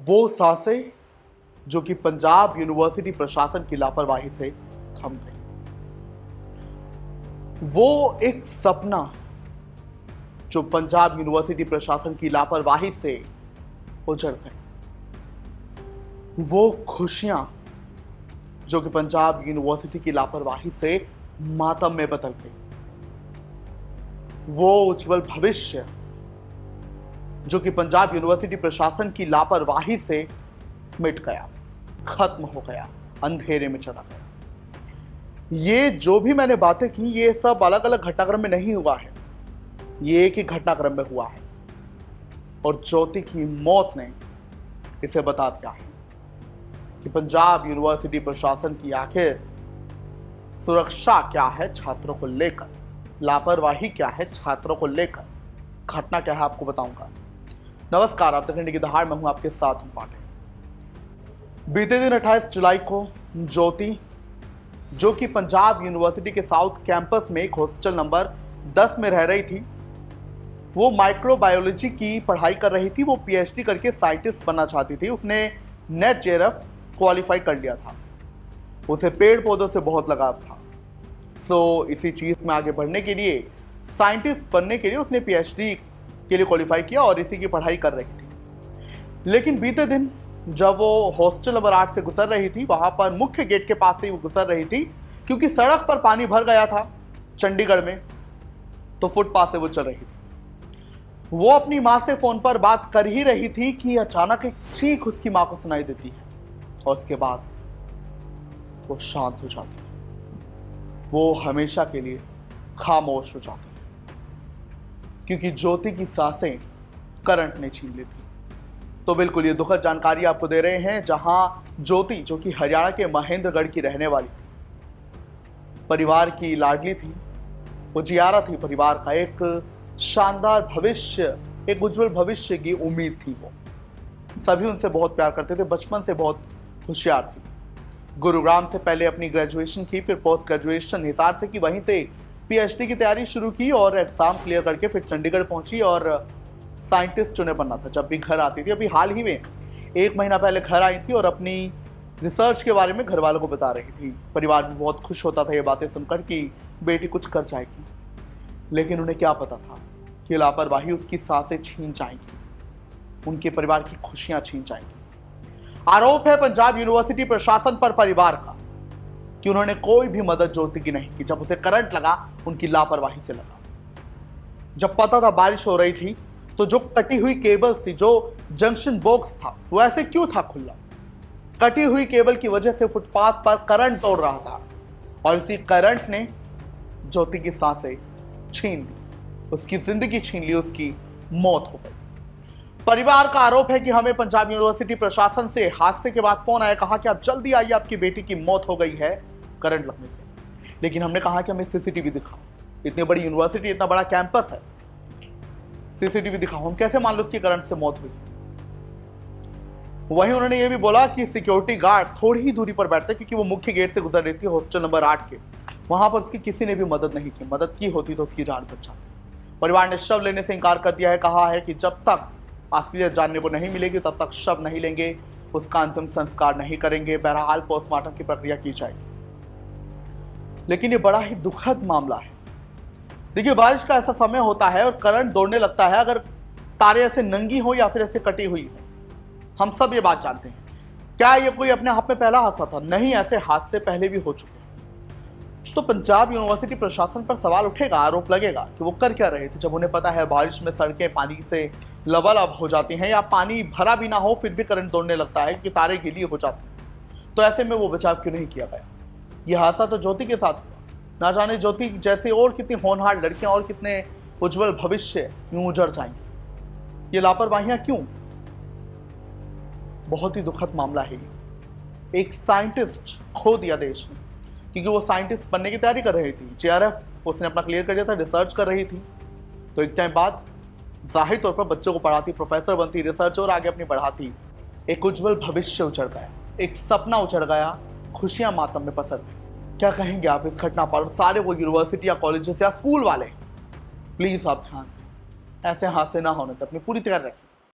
वो सांसें जो कि पंजाब यूनिवर्सिटी प्रशासन की लापरवाही से थम गई। वो एक सपना जो पंजाब यूनिवर्सिटी प्रशासन की लापरवाही से उजड़ गई। वो खुशियां जो कि पंजाब यूनिवर्सिटी की लापरवाही से मातम में बदल गई। वो उज्जवल भविष्य जो कि पंजाब यूनिवर्सिटी प्रशासन की लापरवाही से मिट गया, खत्म हो गया, अंधेरे में चला गया। ये जो भी मैंने बातें की ये सब अलग अलग घटनाक्रम में नहीं हुआ है, ये एक ही घटनाक्रम में हुआ है और ज्योति की मौत ने इसे बता दिया है कि पंजाब यूनिवर्सिटी प्रशासन की आखिर सुरक्षा क्या है छात्रों को लेकर, लापरवाही क्या है छात्रों को लेकर, घटना क्या है आपको बताऊंगा। नमस्कार, आप देख रहे हैं दहाड़, मैं हूं आपके साथ हूं पांडे। बीते दिन 28 जुलाई को ज्योति जो कि पंजाब यूनिवर्सिटी के साउथ कैंपस में एक हॉस्टल नंबर 10 में रह रही थी, वो माइक्रोबायोलॉजी की पढ़ाई कर रही थी। वो पीएचडी करके साइंटिस्ट बनना चाहती थी। उसने नेट जेआरएफ क्वालिफाई कर लिया था। उसे पेड़ पौधों से बहुत लगाव था। इसी चीज में आगे बढ़ने के लिए, साइंटिस्ट बनने के लिए उसने पीएचडी के लिए क्वालिफाई किया और इसी की पढ़ाई कर रही थी। लेकिन बीते दिन जब वो हॉस्टल नंबर 8 से गुजर रही थी, वहां पर मुख्य गेट के पास से वो गुजर रही थी, क्योंकि सड़क पर पानी भर गया था चंडीगढ़ में, तो फुटपाथ से वो चल रही थी। वो अपनी मां से फोन पर बात कर ही रही थी कि अचानक एक चीख उसकी मां को सुनाई देती है और उसके बाद वो शांत हो जाती है। वो हमेशा के लिए खामोश हो जाती है, क्योंकि ज्योति की सांसें करंट ने छीन ली थी। तो बिल्कुल ये दुखद जानकारी आपको दे रहे हैं, जहां ज्योति जो कि हरियाणा के महेंद्रगढ़ की रहने वाली थी, परिवार की लाडली थी, वो जियारा थी परिवार का, एक शानदार भविष्य, एक उज्जवल भविष्य की उम्मीद थी। वो सभी उनसे बहुत प्यार करते थे, बचपन से बहुत होशियार थी। गुरुग्राम से पहले अपनी ग्रेजुएशन की, फिर पोस्ट ग्रेजुएशन हिसार से की, वहीं से पीएचडी की तैयारी शुरू की और एग्जाम क्लियर करके फिर चंडीगढ़ पहुंची और साइंटिस्ट उन्हें बनना था। जब भी घर आती थी, अभी हाल ही में 1 महीना पहले घर आई थी और अपनी रिसर्च के बारे में घर वालों को बता रही थी। परिवार भी बहुत खुश होता था ये बातें सुनकर कि बेटी कुछ कर जाएगी। लेकिन उन्हें क्या पता था कि लापरवाही उसकी सांसें छीन जाएगी, उनके परिवार की खुशियां छीन जाएगी। आरोप है पंजाब यूनिवर्सिटी प्रशासन पर परिवार का कि उन्होंने कोई भी मदद ज्योति की नहीं की। जब उसे करंट लगा, उनकी लापरवाही से लगा। जब पता था बारिश हो रही थी, तो जो कटी हुई केबल्स थी, जो जंक्शन बॉक्स था, वो ऐसे क्यों था खुला? कटी हुई केबल की वजह से फुटपाथ पर करंट दौड़ रहा था और इसी करंट ने ज्योति की सांसें छीन ली, उसकी जिंदगी छीन ली, उसकी मौत हो गई। परिवार का आरोप है कि हमें पंजाब यूनिवर्सिटी प्रशासन से हादसे के बाद फोन आया, कहा कि आप जल्दी आइए, आपकी बेटी की मौत हो गई है करंट लगने से। लेकिन हमने कहा कि हमें सीसीटीवी दिखाओ, इतनी बड़ी यूनिवर्सिटी, इतना बड़ा कैंपस है, सीसीटीवी दिखाओ, हम कैसे मान लो उसकी करंट से मौत हुई। वहीं उन्होंने ये भी बोला कि सिक्योरिटी गार्ड थोड़ी ही दूरी पर बैठते, क्योंकि वो मुख्य गेट से गुजर रही थी हॉस्टल नंबर 8 के, वहां पर उसकी किसी ने भी मदद नहीं की। मदद की होती तो उसकी जान बच जाती। परिवार ने शव लेने से इंकार कर दिया है, कहा है कि जब तक असलियत जानने को नहीं मिलेगी तब तक शव नहीं लेंगे, उसका अंतिम संस्कार नहीं करेंगे। बहरहाल पोस्टमार्टम की प्रक्रिया की जाएगी। लेकिन ये बड़ा ही दुखद मामला है। देखिए, बारिश का ऐसा समय होता है और करंट दौड़ने लगता है, अगर तारे ऐसे नंगी हो या फिर ऐसे कटी हुई हो, हम सब ये बात जानते हैं। क्या ये कोई अपने आप में पहला हादसा था? नहीं, ऐसे हादसे पहले भी हो चुके हैं। तो पंजाब यूनिवर्सिटी प्रशासन पर सवाल उठेगा, आरोप लगेगा कि वो कर क्या रहे थे, जब उन्हें पता है बारिश में सड़कें पानी से लबालब हो जाती हैं, या पानी भरा भी ना हो फिर भी करंट दौड़ने लगता है कि तारे गीली हो जाती हैं। तो ऐसे में वो बचाव क्यों नहीं किया गया? ये हादसा तो ज्योति के साथ हुआ। ना जाने ज्योति जैसे और कितनी होनहार लड़कियां और कितने उज्जवल भविष्य यूं उजड़ जाएंगे। ये लापरवाहियां क्यों? बहुत ही दुखद मामला है ये। एक साइंटिस्ट खो दिया देश ने, क्योंकि वो साइंटिस्ट बनने की तैयारी कर रही थी। जेआरएफ उसने अपना क्लियर कर दिया था, रिसर्च कर रही थी। तो एक टाइम बाद जाहिर तौर पर बच्चों को पढ़ाती, प्रोफेसर बनती, रिसर्च और आगे अपनी बढ़ाती। एक उज्जवल भविष्य उजड़ गया, एक सपना उजड़ गया, खुशियां मातम में पसर गई। क्या कहेंगे आप इस घटना पर? सारे वो यूनिवर्सिटी या कॉलेजेस या स्कूल वाले, प्लीज आप ध्यान दें, ऐसे हादसे ना होने तक अपनी पूरी तैयारी रखें।